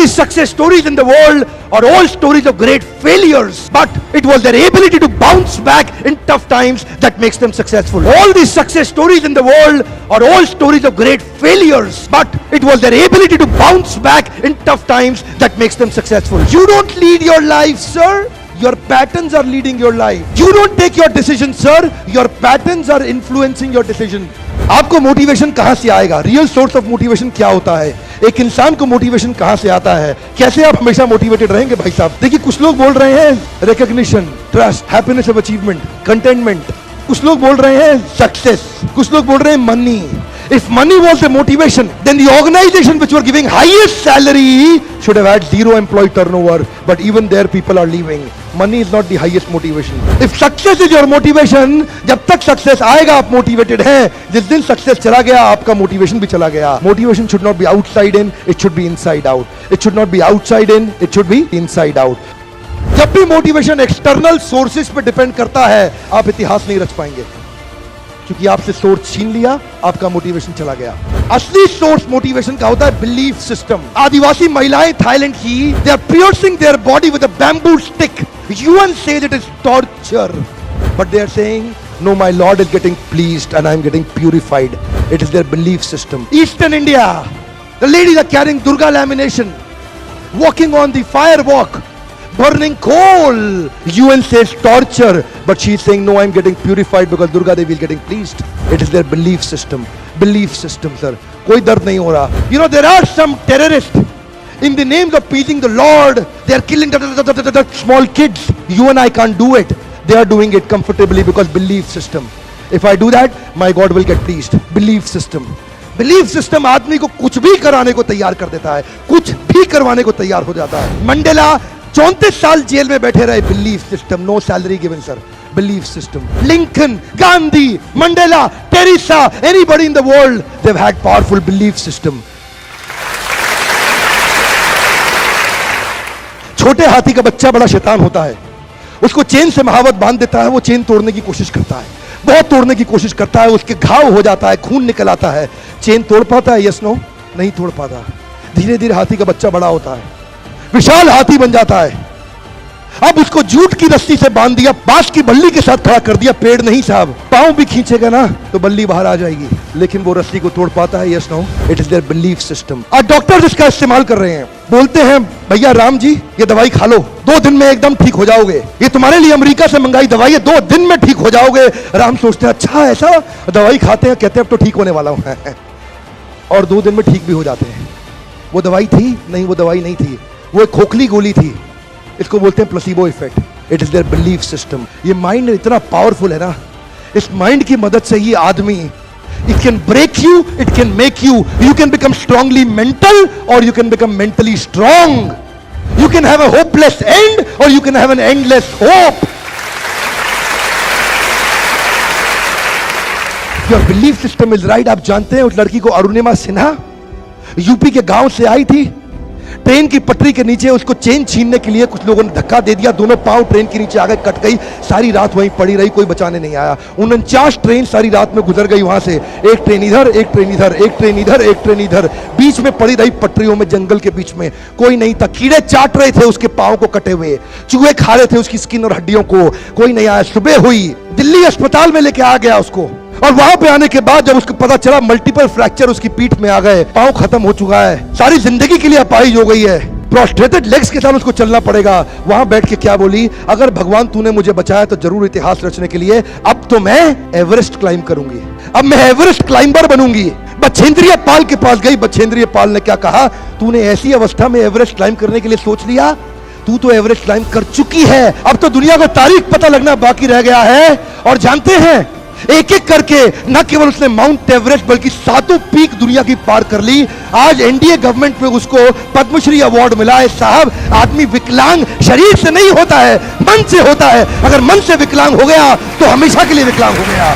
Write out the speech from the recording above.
the success stories in the world are all stories of great failures, but it was their ability to bounce back in tough times that makes them successful. All the success stories in the world are all stories of great failures, but it was their ability to bounce back in tough times that makes them successful. You don't lead your life, sir. Your patterns are leading your life. You don't take your decision, sir. Your patterns are influencing your decision. आपको motivation कहां से आएगा? Real source of motivation क्या होता है? एक इंसान को मोटिवेशन कहां से आता है? कैसे आप हमेशा मोटिवेटेड रहेंगे भाई साहब? देखिए, कुछ लोग बोल रहे हैं recognition, trust, happiness of achievement, containment. कुछ लोग बोल रहे हैं सक्सेस, कुछ लोग बोल रहे हैं money. If money was the motivation, then the organization which were giving highest salary should have had zero employee turnover, but even there people are leaving. Money is not the highest motivation. If success is your motivation, जब तक success आएगा आप motivated हैं, जिस दिन success चला गया आपका motivation भी चला गया. Motivation should not be outside in, it should be inside out. It should not be outside in, it should be inside out. जब भी motivation external sources पे depend करता है, आप इतिहास नहीं रच पाएंगे. क्योंकि आपसे सोर्स छीन लिया, आपका मोटिवेशन चला गया. असली सोर्स मोटिवेशन का होता है बिलीफ सिस्टम. आदिवासी महिलाएं थाईलैंड की, they are piercing their body with a bamboo stick. UN says it is torture, but they are saying no, my lord is getting pleased and I am getting purified. It is their belief system. Eastern India, the ladies are carrying Durga lamination, walking on the fire walk, burning coal. UN says torture, but she is saying no, I am getting purified because Durga Devi is getting pleased. It is their belief system. Belief system, sir. कोई दर्द नहीं हो रहा. You know, there are some terrorists in the names of pleasing the Lord. They are killing the small kids. You and I can't do it. They are doing it comfortably because belief system. If I do that, my God will get pleased. Belief system. Belief system आदमी को कुछ भी कराने को तैयार कर देता है, कुछ भी करवाने को तैयार हो जाता है. मंडेला 34 साल जेल में बैठे रहे. Belief system. No salary given, sir. Belief system. Lincoln, Gandhi, Mandela, Teresa, anybody in the world, they have had powerful belief system. छोटे हाथी का बच्चा बड़ा शैतान होता है. उसको चेन से महावत बांध देता है, वो चेन तोड़ने की कोशिश करता है, बहुत तोड़ने की कोशिश करता है, उसके घाव हो जाता है, खून निकल आता है. चेन तोड़ पाता है? Yes no? नहीं तोड़ पाता. धीरे धीरे हाथी का बच्चा बड़ा होता है, विशाल हाथी बन जाता है. अब उसको जूट की रस्सी से बांध दिया, बांस की बल्ली के साथ खड़ा कर दिया. पेड़ नहीं साहब, पांव भी खींचेगा ना तो बल्ली बाहर आ जाएगी, लेकिन वो रस्सी को तोड़ पाता है? Yes no? It is their belief system. आज डॉक्टर इसका इस्तेमाल कर रहे हैं. बोलते हैं भैया राम जी ये दवाई खा लो, 2 दिन में एकदम ठीक हो जाओगे. ये तुम्हारे लिए अमेरिका से मंगाई दवाई है, 2 दिन में ठीक हो जाओगे. राम सोचते हैं अच्छा ऐसा, दवाई खाते हैं, कहते हैं अब तो ठीक होने वाला हूं और 2 दिन में ठीक भी हो जाते हैं. वो दवाई थी? नहीं, वो दवाई नहीं थी, वो एक खोखली गोली थी. इसको बोलते हैं placebo effect. It is their belief system. ये माइंड इतना पावरफुल है ना, इस माइंड की मदद से ये आदमी, it can break you, it can make you. You can become strongly mental or you can become mentally strong. You can have a hopeless end or you can have an endless hope. Your belief system is right. आप जानते हैं उस लड़की को Arunima Sinha UP के गांव से आई थी. ट्रेन की पटरी के नीचे उसको चेन छीनने के लिए कुछ लोगों ने धक्का दे दिया, दोनों पांव ट्रेन के नीचे आ गए, कट गई. सारी रात वहीं पड़ी रही, कोई बचाने नहीं आया. 49 ट्रेन सारी रात में गुजर गई वहां से. एक ट्रेन इधर, एक ट्रेन इधर, एक ट्रेन इधर, एक ट्रेन इधर, बीच में पड़ी रही पटरियों में, जंगल के बीच में. कोई नहीं था. कीड़े चाट रहे थे उसके पांव को कटे हुए, चूहे खा रहे थे उसकी स्किन और हड्डियों को. कोई नहीं आया. सुबह हुई, दिल्ली अस्पताल में लेके आ गया उसको, और वहां पे आने के बाद जब उसको पता चला मल्टीपल फ्रैक्चर उसकी पीठ में आ गए, पांव खत्म हो चुका है, सारी जिंदगी के लिए अपाहिज हो गई है, प्रोस्ट्रेटेड लेग्स के साथ उसको चलना पड़ेगा. वहां बैठ के क्या बोली? अगर भगवान तूने मुझे बचाया तो जरूर इतिहास रचने के लिए अब तो मैं एवरेस्ट क्लाइंब करूंगी, अब मैं एवरेस्ट क्लाइंबर बनूंगी. बछेंद्रिय पाल के पास गई. बछेंद्रिय पाल ने क्या कहा? तूने ऐसी अवस्था में एवरेस्ट क्लाइंब करने के लिए सोच लिया? तू तो एवरेस्ट क्लाइंब कर चुकी है, अब तो दुनिया को तारीख पता लगना बाकी रह गया है. और जानते हैं, एक एक करके न केवल उसने माउंट एवरेस्ट बल्कि 7 पीक दुनिया की पार कर ली. आज एनडीए गवर्नमेंट में उसको पद्मश्री अवार्ड मिला है. साहब, आदमी विकलांग शरीर से नहीं होता है, मन से होता है. अगर मन से विकलांग हो गया तो हमेशा के लिए विकलांग हो गया.